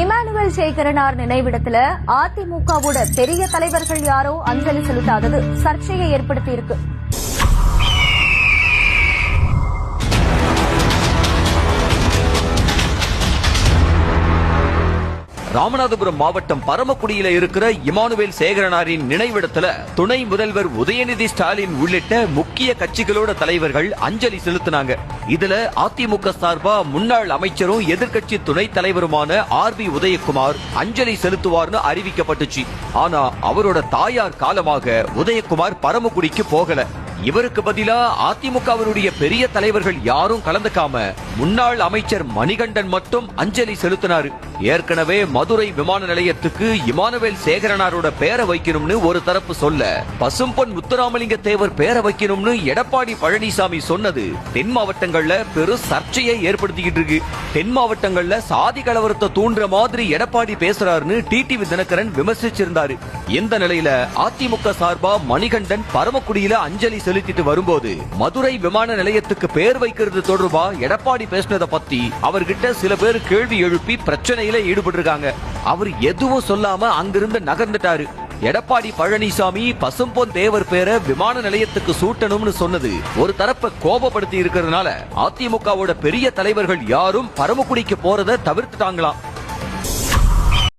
Emmanuel சேகரனார் நினைவிடத்துல அதிமுகவோட பெரிய தலைவர்கள் யாரோ அஞ்சலி செலுத்தாதது சர்ச்சையை ஏற்படுத்தியிருக்கு. ராமநாதபுரம் மாவட்டம் பரமக்குடியில இருக்கிற இமானுவேல் சேகரனாரின் நினைவிடத்துல துணை முதல்வர் உதயநிதி ஸ்டாலின் உள்ளிட்ட முக்கிய கட்சிகளோட தலைவர்கள் அஞ்சலி செலுத்தினாங்க. இதுல அதிமுக சார்பா முன்னாள் அமைச்சரும் எதிர்க்கட்சி துணைத் தலைவருமான RB உதயகுமார் அஞ்சலி செலுத்துவார்னு அறிவிக்கப்பட்டுச்சு. ஆனா அவரோட தாயார் காலமாக உதயகுமார் பரமக்குடிக்கு போகல. இவருக்கு பதிலா அதிமுகவினுடைய பெரிய தலைவர்கள் யாரும் கலந்துக்காம முன்னாள் அமைச்சர் மணிகண்டன் மட்டும் அஞ்சலி செலுத்தினாரு. ஏற்கனவே மதுரை விமான நிலையத்துக்கு இமானுவேல் சேகரனாரோட பேரை வைக்கணும்னு ஒரு தரப்பு சொல்ல, பசும்பொன் முத்துராமலிங்க தேவர் பேரை வைக்கணும்னு எடப்பாடி பழனிசாமி சொன்னது தென் மாவட்டங்கள்ல பெரும் சர்ச்சையை ஏற்படுத்திக்கிட்டு இருக்கு. தென் மாவட்டங்கள்ல சாதி கலவரத்தை தூண்டுற மாதிரி எடப்பாடி பேசுறாருன்னு டிடிவி தினகரன் விமர்சிச்சிருந்தாரு. இந்த நிலையில அதிமுக சார்பா மணிகண்டன் பரமக்குடியில அஞ்சலி செலுத்திட்டு வரும்போது மதுரை விமான நிலையத்துக்கு பேர் வைக்கிறது தொடர்பா எடப்பாடி பேசினதை பத்தி அவர்கிட்ட சில பேர் கேள்வி எழுப்பி பிரச்சனையில ஈடுபட்டிருக்காங்க. அவர் எதுவும் சொல்லாம அங்கிருந்து நகர்ந்துட்டாரு. எடப்பாடி பழனிசாமி பசும்பொன் தேவர் பேரை விமான நிலையத்துக்கு சூட்டணும்னு சொன்னது ஒரு தரப்பை கோபப்படுத்தி இருக்கிறதுனால அதிமுகவோட பெரிய தலைவர்கள் யாரும் பரமக்குடிக்கு போறதை தவிர்த்துட்டாங்களாம்.